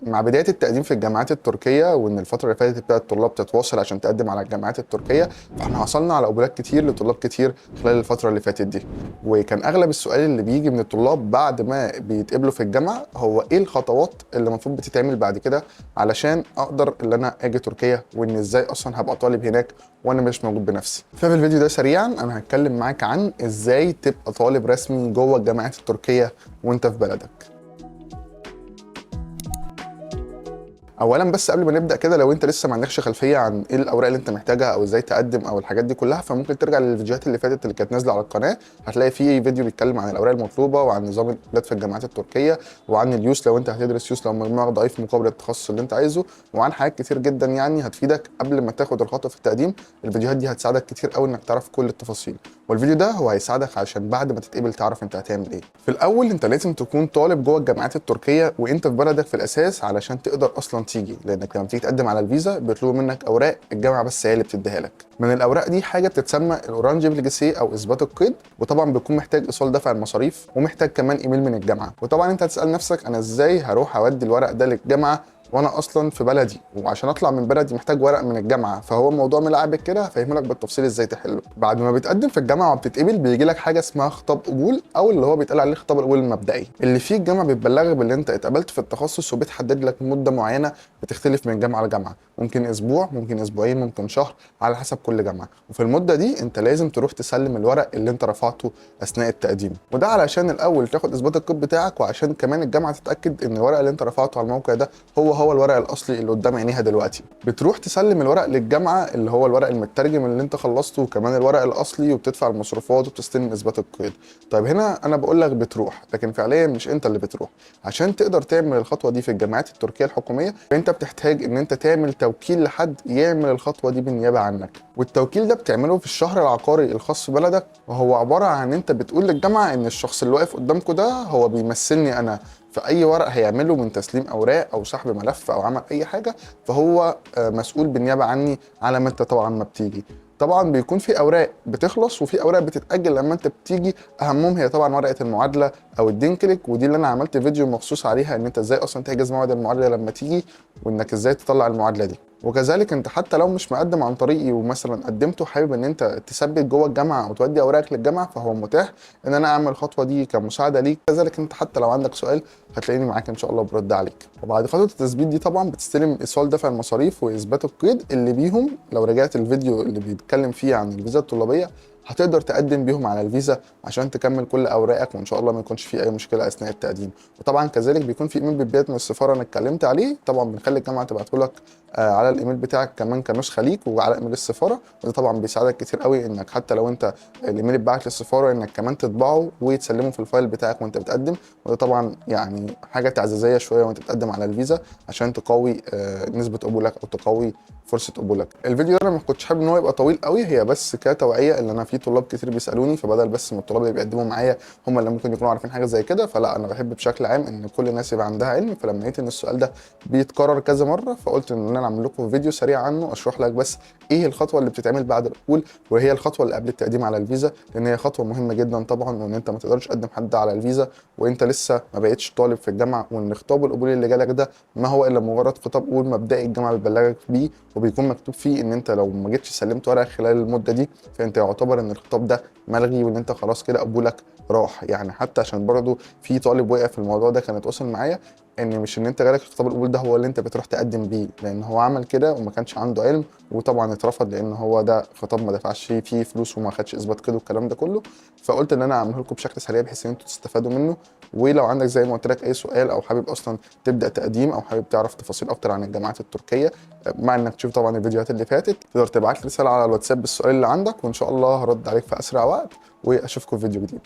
مع بداية التقديم في الجامعات التركية وإن الفترة اللي فاتت ابتدت الطلاب تتواصل عشان تقدم على الجامعات التركية، فاحنا حصلنا على قبولات كتير لطلاب كتير خلال الفترة اللي فاتت دي. وكان أغلب السؤال اللي بيجي من الطلاب بعد ما بيتقبلوا في الجامعة هو إيه الخطوات اللي المفروض بتتعمل بعد كده علشان أقدر إن أنا أجي تركيا، وإن إزاي أصلا هبقى طالب هناك وأنا مش موجود بنفسي. ففي الفيديو ده سريعا أنا هتكلم معاك عن إزاي تبقى طالب رسمي جوه الجامعات التركية وأنت في بلدك. اولا بس قبل ما نبدا كده، لو انت لسه ما عندكش خلفيه عن ايه الاوراق اللي انت محتاجها او ازاي تقدم او الحاجات دي كلها، فممكن ترجع للفيديوهات اللي فاتت اللي كانت نازله على القناه. هتلاقي فيه فيديو بيتكلم عن الاوراق المطلوبه وعن نظام القبولات في الجامعات التركيه، وعن اليوس لو انت هتدرس يوس لو مجموعك ضعيف مقابل التخصص اللي انت عايزه، وعن حاجات كتير جدا يعني هتفيدك قبل ما تاخد الخطوه في التقديم. الفيديوهات دي هتساعدك كتير قوي انك تعرف كل التفاصيل، والفيديو ده هو هيساعدك عشان بعد ما تتقبل تعرف انت هتعمل ايه. في الاول انت لازم تكون طالب جوه الجامعات التركيه وانت في بلدك في الاساس علشان تقدر اصلا تيجي، لانك لما تيجي تقدم على الفيزا بيطلبوا منك اوراق الجامعه بس هي اللي بتديها لك. من الاوراق دي حاجه بتتسمى الاورانج ليجاسي او اثبات القيد، وطبعا بيكون محتاج ايصال دفع المصاريف ومحتاج كمان ايميل من الجامعه. وطبعا انت هتسال نفسك انا ازاي هروح اودي الورق ده للجامعه وانا اصلا في بلدي، وعشان اطلع من بلدي محتاج ورق من الجامعه. فهو الموضوع ملعبك كده، هفهمه لك بالتفصيل ازاي تحله. بعد ما بتقدم في الجامعه وبتتقبل بيجي لك حاجه اسمها خطاب قبول، او اللي هو بيتقال عليه خطاب القبول المبدئي، اللي فيه الجامعه بتبلغك باللي انت اتقبلت في التخصص وبتحدد لك مده معينه بتختلف من جامعه لجامعه، ممكن اسبوع ممكن اسبوعين ممكن شهر على حسب كل جامعه. وفي المده دي انت لازم تروح تسلم الورق اللي انت رفعته اثناء التقديم، وده علشان الاول تاخد اثبات القيد بتاعك، وعشان كمان الجامعه تتاكد ان الورق اللي انت رفعته على الموقع ده هو الورق الاصلي اللي قدام عينيها دلوقتي. بتروح تسلم الورق للجامعه اللي هو الورق المترجم اللي انت خلصته، وكمان الورق الاصلي، وبتدفع المصروفات وبتستلم اثبات القيد. طيب هنا انا بقول لك بتروح، لكن فعليا مش انت اللي بتروح. عشان تقدر تعمل الخطوه دي في الجامعات التركيه الحكوميه فانت بتحتاج ان انت تعمل توكيل لحد يعمل الخطوه دي بالنيابه عنك، والتوكيل ده بتعمله في الشهر العقاري الخاص ببلدك. وهو عباره عن انت بتقول للجامعه ان الشخص اللي واقف قدامكم ده هو بيمثلني انا في اي ورق هيعمله من تسليم اوراق او سحب ملف او عمل اي حاجه، فهو مسؤول بالنيابه عني على ما انت طبعا ما بتيجي. طبعا بيكون في اوراق بتخلص وفي اوراق بتتاجل لما انت بتيجي، اهمهم هي طبعا ورقه المعادله او الدينكليك، ودي اللي انا عملت فيديو مخصوص عليها ان انت ازاي اصلا تحجز موعد المعادله لما تيجي، وانك ازاي تطلع المعادله دي. وكذلك انت حتى لو مش مقدم عن طريقي ومثلا قدمت وحابب ان انت تثبت جوه الجامعه او تودي اوراقك للجامعه، فهو متاح ان انا اعمل الخطوه دي كمساعده ليك. كذلك انت حتى لو عندك سؤال هتلاقيني معاك ان شاء الله برد عليك. وبعد خطوه التثبيت دي طبعا بتستلم ايصال دفع المصاريف واثبات القيد، اللي بيهم لو رجعت الفيديو اللي بيتكلم فيه عن الفيزا الطلابيه هتقدر تقدم بيهم على الفيزا عشان تكمل كل اوراقك، وان شاء الله ما يكونش في اي مشكله اثناء التقديم. وطبعا كذلك بيكون في ايميل بيتبعت من السفاره انا اتكلمت عليه، طبعا بنخلي الجامعه تبعته لك على الايميل بتاعك كمان كنسخه ليك وعلى ايميل السفاره. وده طبعا بيساعدك كتير قوي انك حتى لو انت الايميل اتبعت للسفاره انك كمان تطبعه وتسلمه في الفايل بتاعك وانت بتقدم. وده طبعا يعني حاجه تعزيزيه شويه وانت بتقدم على الفيزا عشان تقوي نسبه قبولك او تقوي فرصه قبولك. الفيديو ده انا ما كنتش حابب ان هو يبقى طويل قوي، هي بس كتوعيه، اللي انا في طلاب كتير بيسالوني، فبدل بس من الطلاب اللي بيقدموا معايا هم اللي ممكن يكونوا عارفين حاجه زي كده، فلا انا بحب بشكل عام ان كل الناس يبقى عندها علم. فلما لقيت ان السؤال ده بيتكرر كذا مره فقلت ان انا اعمل لكم فيديو سريع عنه اشرح لك بس ايه الخطوه اللي بتتعمل بعد القبول، وهي الخطوه اللي قبل التقديم على الفيزا، لان هي خطوه مهمه جدا طبعا، وان انت ما تقدرش تقدم حد على الفيزا وانت لسه ما بقتش طالب في الجامعه، وان خطاب القبول اللي جالك ده ما هو الا مجرد خطاب قبول مبدئي الجامعه بتبلغك بيه، وبيكون مكتوب فيه ان انت لو ما جيتش سلمت ورقك خلال المده دي فانت يعتبر ان الخطاب ده ملغي، وان انت خلاص كده قبولك راح. يعني حتى عشان برضو في طالب وقع في الموضوع ده كان اتواصل معايا ان مش ان انت جالك خطاب القبول ده هو اللي انت بتروح تقدم بيه، لان هو عمل كده وما كانش عنده علم وطبعا اترفض لان هو ده خطاب ما دفعش فيه فلوس وما خدش اثبات كده والكلام ده كله. فقلت ان انا اعمله لكم بشكل سريع بحيث ان انتوا تستفادوا منه. ولو عندك زي ما قلت لك اي سؤال او حابب اصلا تبدا تقديم او حابب تعرف تفاصيل اكتر عن الجامعات التركيه، مع انك تشوف طبعا الفيديوهات اللي فاتت، تقدر تبعت لي رساله على الواتساب بالسؤال اللي عندك وان شاء الله هرد عليك في اسرع وقت. واشوفكم في فيديو جديد.